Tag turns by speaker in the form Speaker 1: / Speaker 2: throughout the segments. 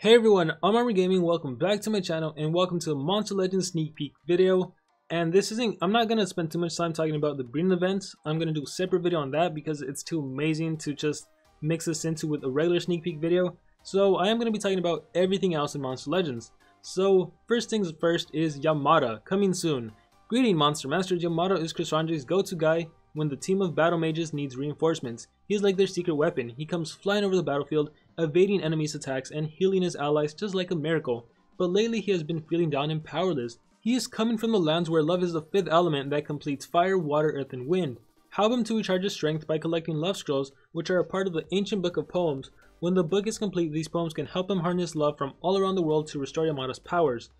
Speaker 1: Hey everyone, I'm Armor Gaming. Welcome back to my channel and welcome to a Monster Legends sneak peek video. And I'm not gonna spend too much time talking about the breeding events. I'm gonna do a separate video on that because it's too amazing to just mix this into with a regular sneak peek video. So I am gonna be talking about everything else in Monster Legends. So first things first is Yamada, coming soon. Greeting Monster Masters, Yamada is Chrysandre's go-to guy when the team of battle mages needs reinforcements. He's like their secret weapon. He comes flying over the battlefield, evading enemies' attacks and healing his allies just like a miracle. But lately he has been feeling down and powerless. He is coming from the lands where love is the fifth element that completes fire, water, earth, and wind. Help him to recharge his strength by collecting love scrolls, which are a part of the ancient book of poems. When the book is complete, these poems can help him harness love from all around the world to restore Yamada's powers.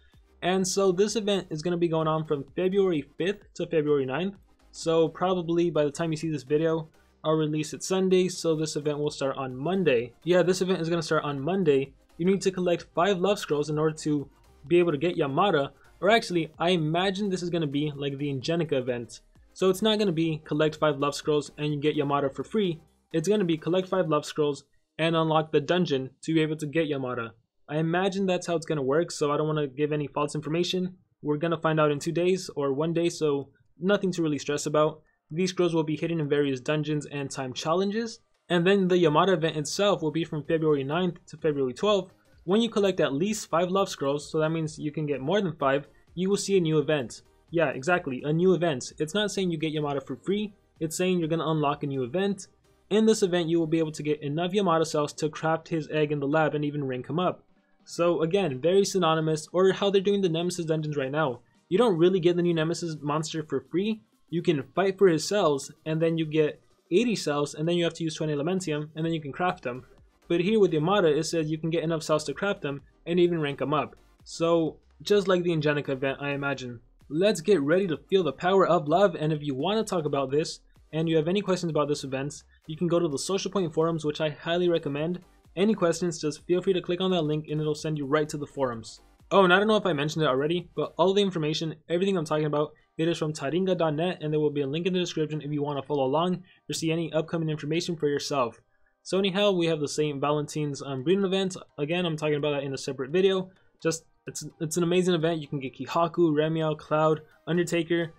Speaker 1: And so this event is going to be going on from February 5th to February 9th. So probably by the time you see this video, I'll release it Sunday, so this event will start on Monday. Yeah, this event is going to start on Monday. You need to collect 5 love scrolls in order to be able to get Yamada. Or actually, I imagine this is going to be like the Ingenica event. So it's not going to be collect 5 love scrolls and you get Yamada for free. It's going to be collect 5 love scrolls and unlock the dungeon to be able to get Yamada. I imagine that's how it's going to work, so I don't want to give any false information. We're going to find out in 2 days or 1 day, so nothing to really stress about. These scrolls will be hidden in various dungeons and time challenges. And then the Yamada event itself will be from February 9th to February 12th. When you collect at least 5 love scrolls, so that means you can get more than 5, you will see a new event. Yeah, exactly, a new event. It's not saying you get Yamada for free, it's saying you're going to unlock a new event. In this event, you will be able to get enough Yamada cells to craft his egg in the lab and even rank him up. So again, very synonymous, or how they're doing the Nemesis dungeons right now. You don't really get the new Nemesis monster for free. You can fight for his cells, and then you get 80 cells, and then you have to use 20 Elementium, and then you can craft them. But here with Yamada, it says you can get enough cells to craft them, and even rank them up. So, just like the Ingenica event, I imagine. Let's get ready to feel the power of love, and if you want to talk about this, and you have any questions about this event, you can go to the Social Point forums, which I highly recommend. Any questions, just feel free to click on that link, and it'll send you right to the forums. Oh, and I don't know if I mentioned it already, but all the information, everything I'm talking about, it is from taringa.net, and there will be a link in the description if you want to follow along or see any upcoming information for yourself. So anyhow, we have the St. Valentine's breeding event. Again, I'm talking about that in a separate video. Just, it's an amazing event. You can get Kihaku, Remiel, Cloud, Undertaker.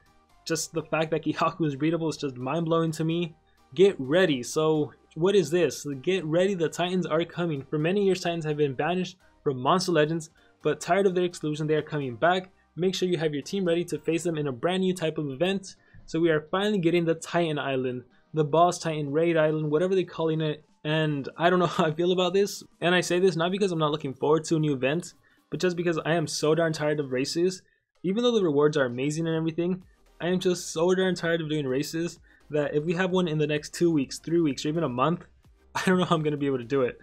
Speaker 1: Just the fact that Kihaku is breedable is just mind-blowing to me. Get ready. So, what is this? Get ready, the Titans are coming. For many years, Titans have been banished from Monster Legends, but tired of their exclusion, they are coming back. Make sure you have your team ready to face them in a brand new type of event. So we are finally getting the Titan Island, the Boss Titan Raid Island, whatever they're calling it. And I don't know how I feel about this. And I say this not because I'm not looking forward to a new event, but just because I am so darn tired of races. Even though the rewards are amazing and everything, I am just so darn tired of doing races that if we have one in the next 2 weeks, 3 weeks, or even a month, I don't know how I'm going to be able to do it.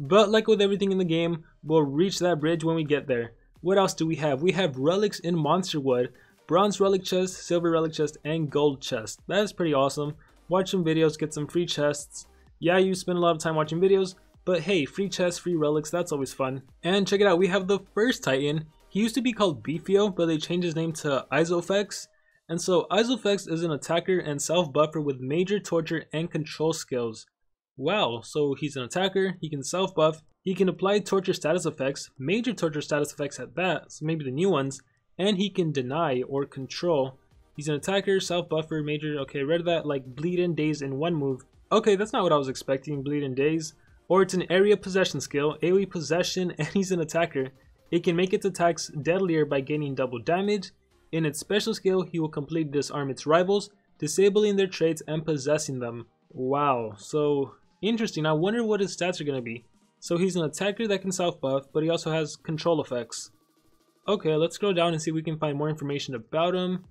Speaker 1: But like with everything in the game, we'll reach that bridge when we get there. What else do we have? We have relics in Monster Wood, bronze relic chest, silver relic chest, and gold chest. That is pretty awesome. Watch some videos, get some free chests. Yeah, you spend a lot of time watching videos, but hey, free chests, free relics, that's always fun. And check it out, we have the first Titan. He used to be called Beefio, but they changed his name to Ixofex. And so Izafex is an attacker and self-buffer with major torture and control skills. Wow, so he's an attacker, he can self-buff, he can apply torture status effects, major torture status effects at that, so maybe the new ones, and he can deny or control. He's an attacker, self-buffer, major, okay, read that, like bleed and daze in one move. Okay, that's not what I was expecting, bleed and daze. Or it's an area possession skill, AoE possession, and he's an attacker. It can make its attacks deadlier by gaining double damage. In its special skill, he will completely disarm its rivals, disabling their traits and possessing them. Wow, so interesting. I wonder what his stats are going to be. So he's an attacker that can self-buff, but he also has control effects. Okay, let's scroll down and see if we can find more information about him.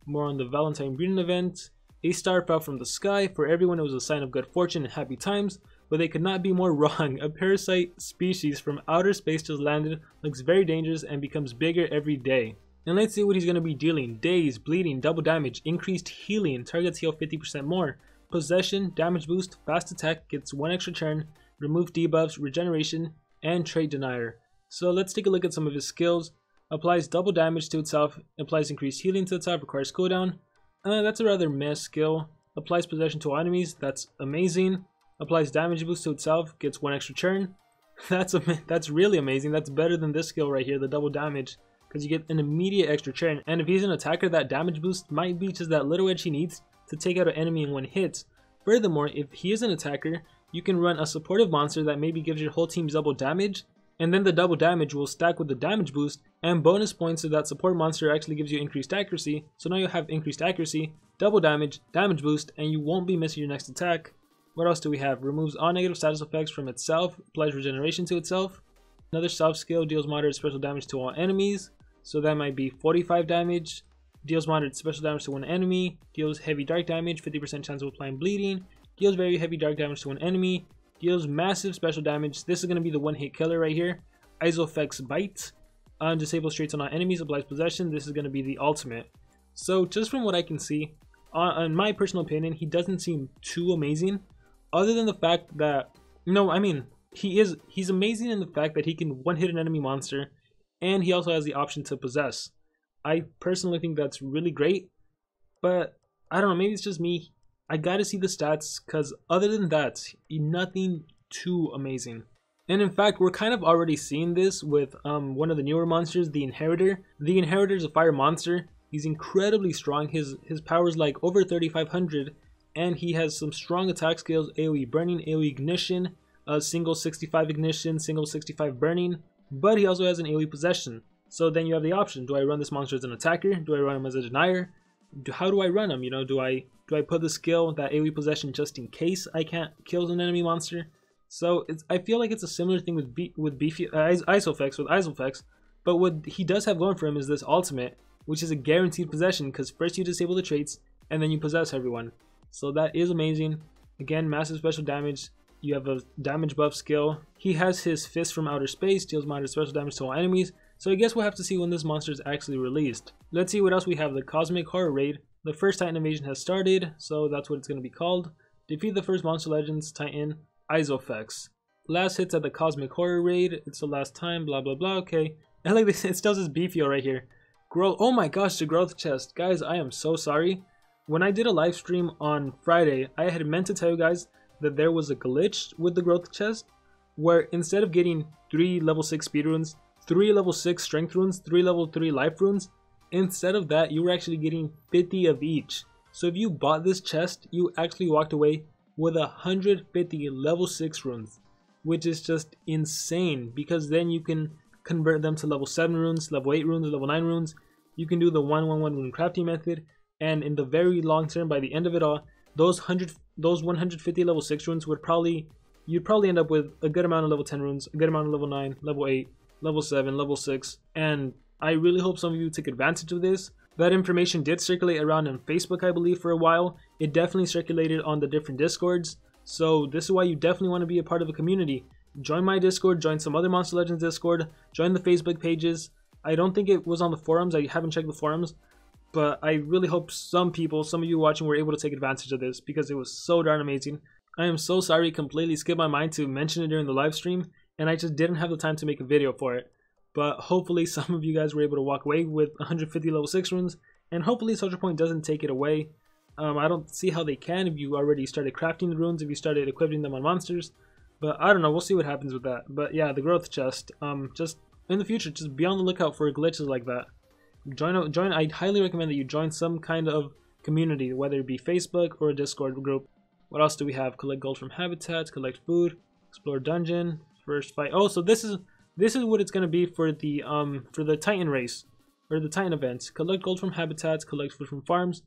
Speaker 1: More on the Valentine breeding event. A star fell from the sky. For everyone, it was a sign of good fortune and happy times, but they could not be more wrong. A parasite species from outer space just landed, looks very dangerous, and becomes bigger every day. And let's see what he's going to be dealing. Daze, bleeding, double damage, increased healing, targets heal 50% more. Possession, damage boost, fast attack, gets 1 extra turn, remove debuffs, regeneration, and trait denier. So let's take a look at some of his skills. Applies double damage to itself, applies increased healing to itself, requires cooldown. That's a rather meh skill. Applies possession to enemies, that's amazing. Applies damage boost to itself, gets 1 extra turn. That's really amazing. That's better than this skill right here, the double damage, because you get an immediate extra turn. And if he's an attacker, that damage boost might be just that little edge he needs to take out an enemy in one hit. Furthermore, if he is an attacker, you can run a supportive monster that maybe gives your whole team double damage, and then the double damage will stack with the damage boost and bonus points, so that support monster actually gives you increased accuracy. So now you'll have increased accuracy, double damage, damage boost, and you won't be missing your next attack. What else do we have? Removes all negative status effects from itself, applies regeneration to itself. Another soft skill, deals moderate special damage to all enemies, so that might be 45 damage. Deals moderate special damage to one enemy, deals heavy dark damage, 50% chance of applying bleeding, deals very heavy dark damage to one enemy, deals massive special damage. This is going to be the one hit killer right here. Ixofex Bite, disables traits on all enemies, applies possession. This is going to be the ultimate. So just from what I can see, in my personal opinion, he doesn't seem too amazing, other than the fact that, he's amazing in the fact that he can one hit an enemy monster, and he also has the option to possess. I personally think that's really great, but I don't know, maybe it's just me. I gotta see the stats, because other than that, nothing too amazing. And in fact, we're kind of already seeing this with one of the newer monsters, the Inheritor. The Inheritor is a fire monster. He's incredibly strong. His power is like over 3,500, and he has some strong attack skills: AoE burning, AoE ignition, single 65 ignition, single 65 burning. But he also has an AoE possession. So then you have the option: do I run this monster as an attacker? Do I run him as a denier? How do I run him? Do I put the skill, that AoE possession, just in case I can't kill an enemy monster? So I feel like it's a similar thing with Izafex, but what he does have going for him is this ultimate, which is a guaranteed possession, because first you disable the traits and then you possess everyone. So that is amazing. Again, massive special damage. You have a damage buff skill. He has his Fist from Outer Space, deals moderate special damage to all enemies. So I guess we'll have to see when this monster is actually released. Let's see what else we have. The Cosmic Horror Raid. The first Titan invasion has started, so that's what it's going to be called. Defeat the first Monster Legends Titan, Izafex. Last hits at the Cosmic Horror Raid. It's the last time, blah blah blah. Okay. And like this, it still says beefio right here. Growth. Oh my gosh, the growth chest. Guys, I am so sorry. When I did a live stream on Friday, I had meant to tell you guys that there was a glitch with the growth chest, where instead of getting 3 level 6 speed runes, 3 level 6 strength runes, 3 level 3 life runes, instead of that you were actually getting 50 of each. So if you bought this chest, you actually walked away with 150 level 6 runes, which is just insane, because then you can convert them to level 7 runes, level 8 runes, level 9 runes. You can do the 111 rune crafting method, and in the very long term, by the end of it all, those 150 level 6 runes you'd probably end up with a good amount of level 10 runes, a good amount of level 9, level 8, level 7, level 6, and I really hope some of you take advantage of this. That information did circulate around on Facebook, I believe, for a while. It definitely circulated on the different Discords, so this is why you definitely want to be a part of a community. Join my Discord, join some other Monster Legends Discord, join the Facebook pages. I don't think it was on the forums, I haven't checked the forums, but I really hope some of you watching, were able to take advantage of this, because it was so darn amazing. I am so sorry, it completely skipped my mind to mention it during the live stream, and I just didn't have the time to make a video for it. But hopefully some of you guys were able to walk away with 150 level 6 runes, and hopefully Soldier Point doesn't take it away. I don't see how they can if you already started crafting the runes, if you started equipping them on monsters, but I don't know, we'll see what happens with that. But yeah, the growth chest, just in the future, just be on the lookout for glitches like that. Join. I highly recommend that you join some kind of community, whether it be Facebook or a Discord group. What else do we have? Collect gold from habitats, collect food, explore dungeon, first fight. Oh, so this is what it's gonna be for the Titan race, or the Titan event. Collect gold from habitats, collect food from farms,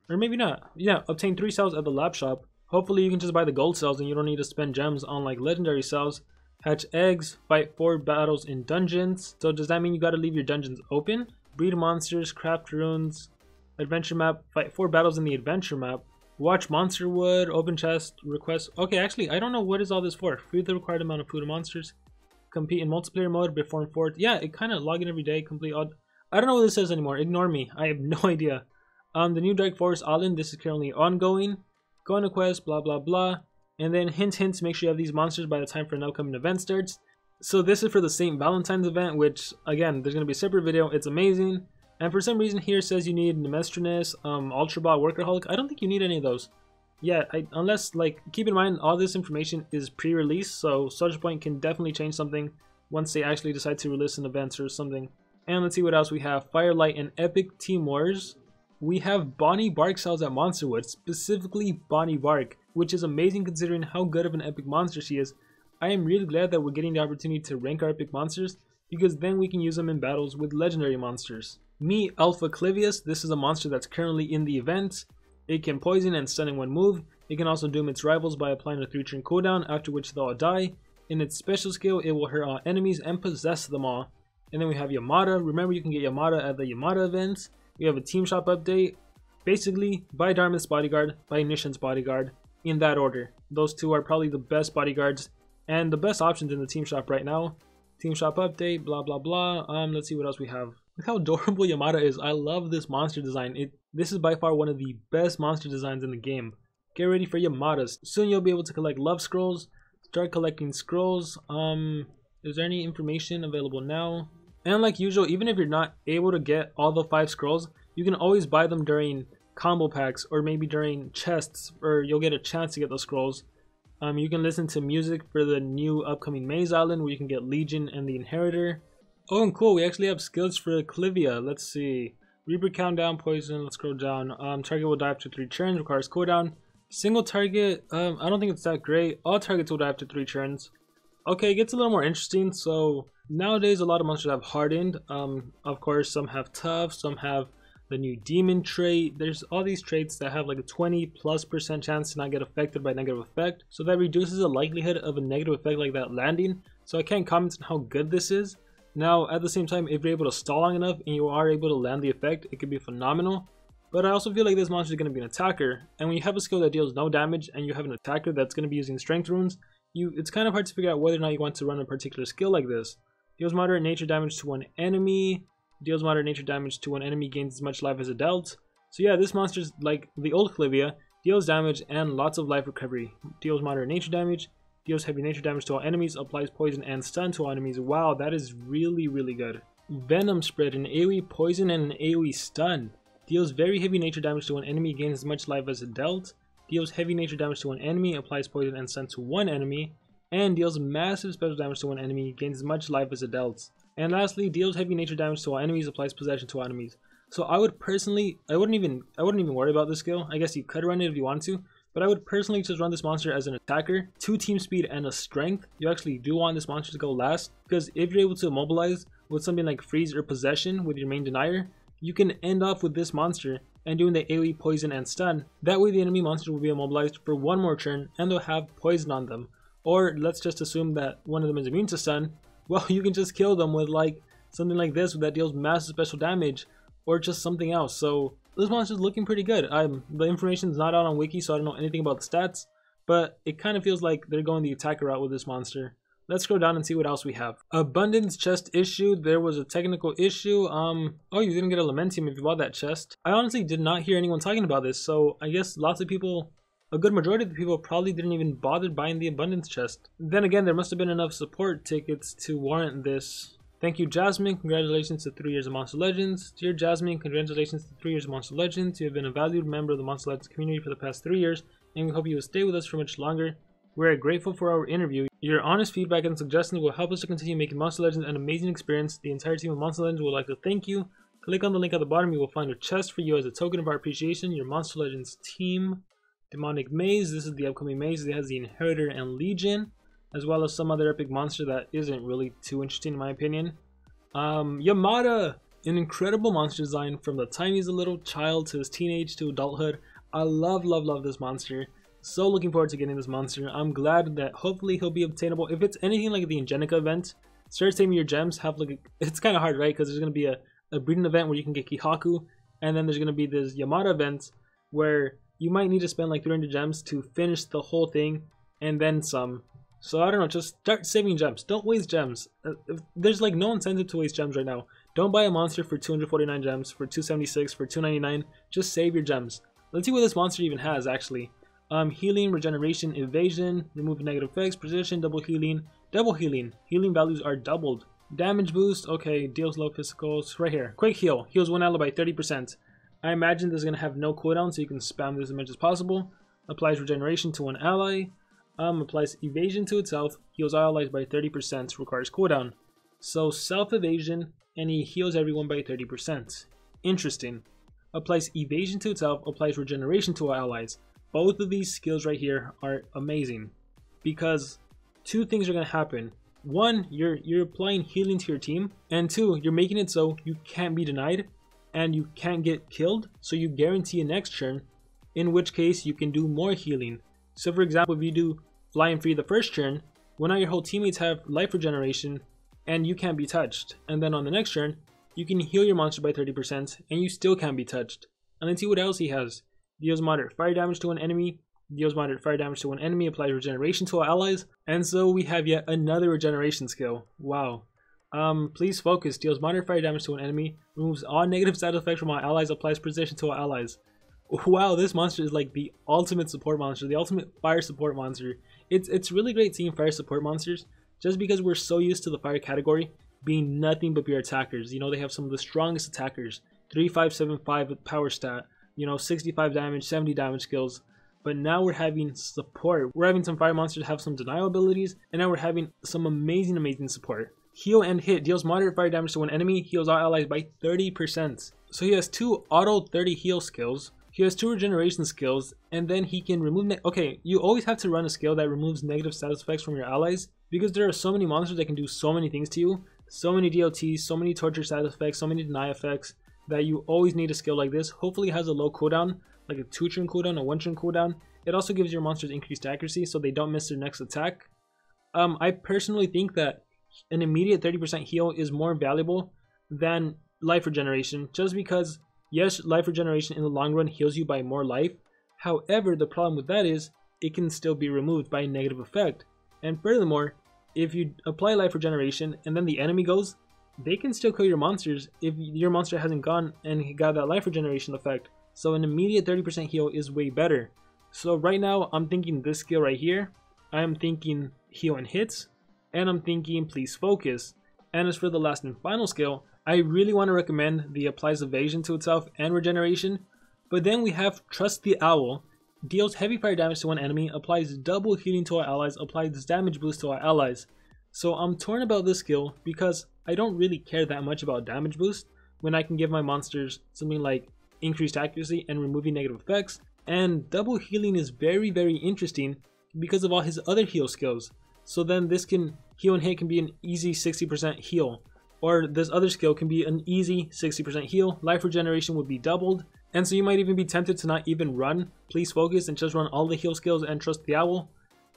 Speaker 1: or maybe not. Yeah, obtain 3 cells at the lab shop. Hopefully you can just buy the gold cells and you don't need to spend gems on like legendary cells. Hatch eggs, fight 4 battles in dungeons. So does that mean you gotta leave your dungeons open? Breed monsters, craft runes, adventure map, fight 4 battles in the adventure map. Watch monster wood, open chest, request. Okay, actually, I don't know what is all this for. Feed the required amount of food and monsters. Compete in multiplayer mode, perform fort. Yeah, it kind of log in every day, complete odd. I don't know what this says anymore. Ignore me. I have no idea. The new Dark Forest Island, this is currently ongoing. Go on a quest, blah blah blah. And then hint, make sure you have these monsters by the time for an upcoming event starts. So this is for the St. Valentine's event, which again, there's gonna be a separate video. It's amazing. And for some reason here it says you need Nemestrinus, Ultrabot, Workaholic. I don't think you need any of those. yeah, unless, like, keep in mind all this information is pre-release, so Social Point can definitely change something once they actually decide to release an event or something. And let's see what else we have. Firelight and Epic Team Wars. We have Bonnie Bark cells at Monsterwood, specifically Bonnie Bark, which is amazing considering how good of an epic monster she is. I am really glad that we're getting the opportunity to rank our epic monsters, because then we can use them in battles with legendary monsters. Meet Alpha Clivius. This is a monster that's currently in the event. It can poison and stun in one move. It can also doom its rivals by applying a 3-turn cooldown, after which they'll all die. In its special skill, it will hurt all enemies and possess them all. And then we have Yamada. Remember, you can get Yamada at the Yamada events. We have a team shop update. Basically, buy Dartmouth's bodyguard, buy Nishan's bodyguard, in that order. Those two are probably the best bodyguards and the best options in the team shop right now. Team shop update, blah blah blah. Let's see what else we have. Look how adorable Yamada is. I love this monster design. This is by far one of the best monster designs in the game. Get ready for Yamadas. Soon you'll be able to collect love scrolls. Start collecting scrolls. Is there any information available now? And like usual, even if you're not able to get all the 5 scrolls, you can always buy them during combo packs or maybe during chests, or you'll get a chance to get those scrolls. You can listen to music for the new upcoming Maze Island, where you can get Legion and the Inheritor. Oh, and cool, we actually have skills for Clivia. Let's see. Reaper countdown, poison, let's scroll down. Target will die after 3 turns, requires cooldown. Single target, I don't think it's that great. All targets will die after 3 turns. Okay, it gets a little more interesting. So nowadays a lot of monsters have hardened. Of course, some have tough, some have the new demon trait. There's all these traits that have like a 20+% chance to not get affected by negative effect, so that reduces the likelihood of a negative effect like that landing. So I can't comment on how good this is. Now at the same time, if you're able to stall long enough and you are able to land the effect, it could be phenomenal. But I also feel like this monster is going to be an attacker, and when you have a skill that deals no damage and you have an attacker that's going to be using strength runes, it's kind of hard to figure out whether or not you want to run a particular skill like this. Deals moderate nature damage to one enemy. Deals moderate nature damage to one enemy, gains as much life as it dealt. So yeah, this monster is like the old Clivia, deals damage and lots of life recovery. Deals moderate nature damage, deals heavy nature damage to all enemies, applies poison and stun to all enemies. Wow, that is really, really good. Venom Spread, an AoE poison and an AoE stun. Deals very heavy nature damage to one enemy, gains as much life as it dealt. Deals heavy nature damage to one enemy, applies poison and stun to one enemy. And deals massive special damage to one enemy, gains as much life as it dealt. And lastly, deals heavy nature damage to all enemies, applies possession to all enemies. So I would personally, I wouldn't even worry about this skill. I guess you could run it if you want to, but I would personally just run this monster as an attacker. 2 team speed and a strength. You actually do want this monster to go last, because if you're able to immobilize with something like freeze or possession with your main denier, you can end off with this monster and doing the AoE poison and stun. That way the enemy monster will be immobilized for 1 more turn and they'll have poison on them. Or let's just assume that one of them is immune to stun. Well, you can just kill them with like something like this that deals massive special damage, or just something else. So this monster is looking pretty good. The information is not out on wiki, so I don't know anything about the stats, but it kind of feels like they're going the attacker route with this monster. Let's go down and see what else we have. Abundance chest issued. There was a technical issue. Oh, you didn't get a Lamentium if you bought that chest. I honestly did not hear anyone talking about this, so I guess lots of people, a good majority of the people, probably didn't even bother buying the abundance chest. Then again, there must have been enough support tickets to warrant this. Thank you, Jasmine. Congratulations to 3 years of Monster Legends. Dear Jasmine, congratulations to 3 years of Monster Legends. You have been a valued member of the Monster Legends community for the past 3 years, and we hope you will stay with us for much longer. We are grateful for our interview. Your honest feedback and suggestions will help us to continue making Monster Legends an amazing experience. The entire team of Monster Legends would like to thank you. Click on the link at the bottom. You will find a chest for you as a token of our appreciation. Your Monster Legends team. Demonic Maze. This is the upcoming maze. It has the Inheritor and Legion, as well as some other epic monster that isn't really too interesting in my opinion. Yamada, an incredible monster design from the time he's a little child to his teenage to adulthood. I love this monster. So looking forward to getting this monster. I'm glad that hopefully he'll be obtainable. If it's anything like the Ingenica event, start saving your gems. Have like it's kind of hard, right? Because there's gonna be a breeding event where you can get Kihaku, and then there's gonna be this Yamada event where you might need to spend like 300 gems to finish the whole thing and then some. So I don't know, just start saving gems. Don't waste gems. There's like no incentive to waste gems right now. Don't buy a monster for 249 gems, for 276, for 299. Just save your gems. Let's see what this monster even has actually. Healing, regeneration, evasion, remove negative effects, precision, double healing. Healing values are doubled. Damage boost, okay, deals low physicals. Right here, quick heal, heals 1 ally by 30%. I imagine this is going to have no cooldown, so you can spam this as much as possible. applies regeneration to one ally, applies evasion to itself, heals all allies by 30%, requires cooldown. So self-evasion, and he heals everyone by 30%. Interesting. Applies evasion to itself, applies regeneration to allies. Both of these skills right here are amazing, because two things are going to happen. One, you're applying healing to your team, and two, you're making it so you can't be denied and you can't get killed, so you guarantee a next turn, in which case you can do more healing. So for example, if you do flying free the first turn, well now your whole teammates have life regeneration and you can't be touched, and then on the next turn you can heal your monster by 30% and you still can't be touched. And then see what else he has. Deals moderate fire damage to an enemy, deals moderate fire damage to one enemy, applies regeneration to our allies, and so we have yet another regeneration skill. Wow. Please focus, deals moderate fire damage to an enemy, removes all negative side effects from our allies, applies precision to our allies. Wow, this monster is like the ultimate support monster, the ultimate fire support monster. It's really great seeing fire support monsters, just because we're so used to the fire category being nothing but pure attackers. You know, they have some of the strongest attackers, 3575 with power stat, you know, 65 damage, 70 damage skills. But now we're having support. We're having some fire monsters have some denial abilities, and now we're having some amazing support. Heal and hit, deals moderate fire damage to one enemy, heals all allies by 30%. So he has 2 auto 30 heal skills, he has 2 regeneration skills, and then he can remove okay, you always have to run a skill that removes negative status effects from your allies, because there are so many monsters that can do so many things to you, so many DLTs, so many torture side effects, so many deny effects, that you always need a skill like this. Hopefully it has a low cooldown, like a 2-turn cooldown, a 1-turn cooldown. It also gives your monsters increased accuracy so they don't miss their next attack. I personally think that an immediate 30% heal is more valuable than life regeneration, just because yes, life regeneration in the long run heals you by more life. However, the problem with that is it can still be removed by a negative effect. And furthermore, if you apply life regeneration and then the enemy goes, they can still kill your monsters if your monster hasn't gone and got that life regeneration effect. So an immediate 30% heal is way better. So right now I'm thinking this skill right here, I'm thinking heal and hits, and I'm thinking please focus. And as for the last and final skill, I really want to recommend the applies evasion to itself and regeneration. But then we have Trust the Owl, deals heavy fire damage to one enemy, applies double healing to our allies, applies damage boost to our allies. So I'm torn about this skill because I don't really care that much about damage boost when I can give my monsters something like increased accuracy and removing negative effects. And double healing is very interesting because of all his other heal skills. So then this can heal and hit can be an easy 60% heal, or this other skill can be an easy 60% heal. Life regeneration would be doubled, and so you might even be tempted to not even run please focus and just run all the heal skills and trust the owl.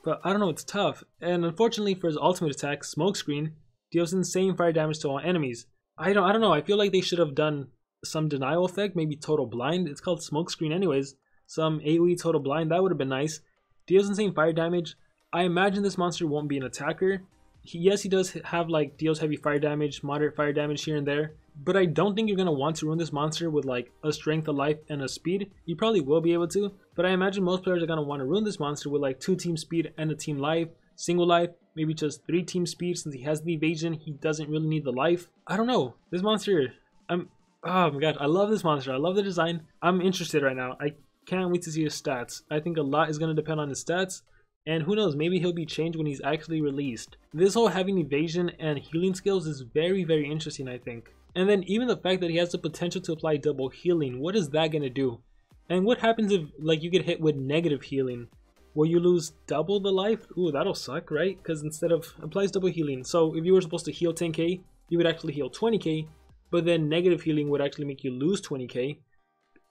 Speaker 1: But I don't know, it's tough. And unfortunately for his ultimate attack, Smokescreen, deals insane fire damage to all enemies. I don't know, I feel like they should have done some denial effect, maybe total blind. It's called Smokescreen anyways. Some AoE total blind, that would have been nice. Deals insane fire damage. I imagine this monster won't be an attacker. Yes, he does have like deals heavy fire damage, moderate fire damage here and there, but I don't think you're going to want to ruin this monster with like a strength, a life, and a speed. You probably will be able to, but I imagine most players are going to want to ruin this monster with like 2 team speed and a team life, single life, maybe just 3 team speed. Since he has the evasion, he doesn't really need the life. I don't know, this monster, oh my god, I love this monster, I love the design. I'm interested right now. I can't wait to see his stats. I think a lot is going to depend on his stats. And who knows, maybe he'll be changed when he's actually released. This whole having evasion and healing skills is very interesting, I think. And then even the fact that he has the potential to apply double healing, what is that going to do? And what happens if like you get hit with negative healing? Will you lose double the life? Ooh, that'll suck, right? Because instead of applies double healing, so if you were supposed to heal 10k, you would actually heal 20k, but then negative healing would actually make you lose 20k.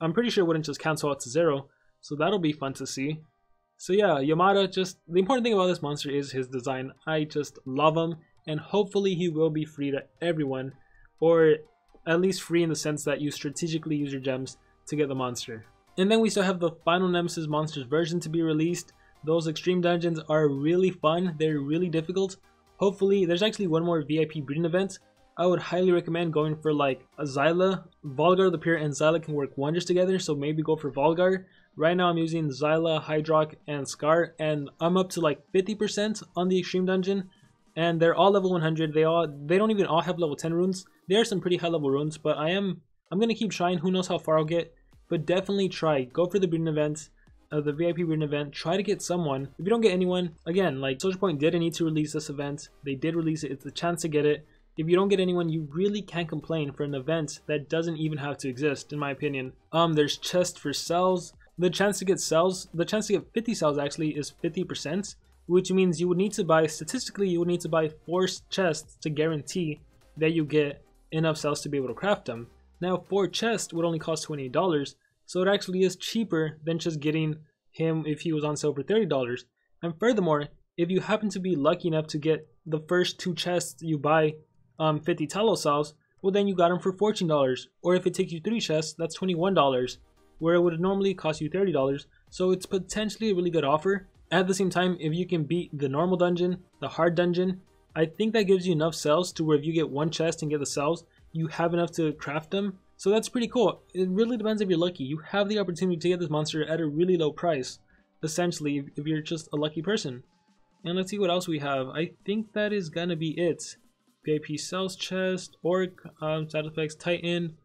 Speaker 1: I'm pretty sure it wouldn't just cancel out to 0, so that'll be fun to see. So yeah, Yamada, just the important thing about this monster is his design. I just love him, and hopefully he will be free to everyone, or at least free in the sense that you strategically use your gems to get the monster. And then we still have the final Nemesis monsters version to be released. Those extreme dungeons are really fun, they're really difficult. Hopefully, there's actually one more VIP breeding event. I would highly recommend going for like a Zyla. Volgar the Pure and Zyla can work wonders together, so maybe go for Volgar. Right now I'm using Zyla, Hydrock, and Scar, and I'm up to like 50% on the Extreme Dungeon, and they're all level 100. They don't even all have level 10 runes. There are some pretty high level runes, but I'm gonna keep trying. Who knows how far I'll get, but definitely try. Go for the breeding event. of the VIP Breeding event, try to get someone. If you don't get anyone, again, like Social Point didn't need to release this event. They did release it. It's a chance to get it. If you don't get anyone, you really can't complain for an event that doesn't even have to exist, in my opinion. There's chests for cells. The chance to get cells, the chance to get 50 cells actually is 50%, which means you would need to buy, statistically, you would need to buy 4 chests to guarantee that you get enough cells to be able to craft them. Now, 4 chests would only cost $28, so it actually is cheaper than just getting him if he was on sale for $30. And furthermore, if you happen to be lucky enough to get the first 2 chests you buy 50 Talos cells, well then you got them for $14. Or if it takes you 3 chests, that's $21, where it would normally cost you $30. So it's potentially a really good offer. At the same time, if you can beat the normal dungeon, the hard dungeon, I think that gives you enough cells to where if you get 1 chest and get the cells, you have enough to craft them. So that's pretty cool. It really depends if you're lucky. You have the opportunity to get this monster at a really low price, essentially, if you're just a lucky person. And let's see what else we have. I think that is gonna be it. VIP cells chest, Orc, Izafex, Titan,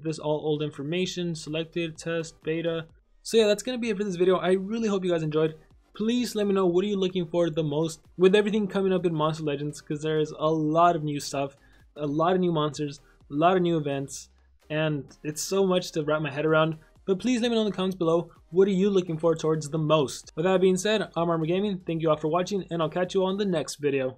Speaker 1: this all old information, selected, test, beta. So yeah, that's gonna be it for this video. I really hope you guys enjoyed. Please let me know, what are you looking for the most with everything coming up in Monster Legends, because there is a lot of new stuff, a lot of new monsters, a lot of new events, and it's so much to wrap my head around. But please let me know in the comments below, what are you looking for towards the most? With that being said, I'm Armor Gaming. Thank you all for watching, and I'll catch you on the next video.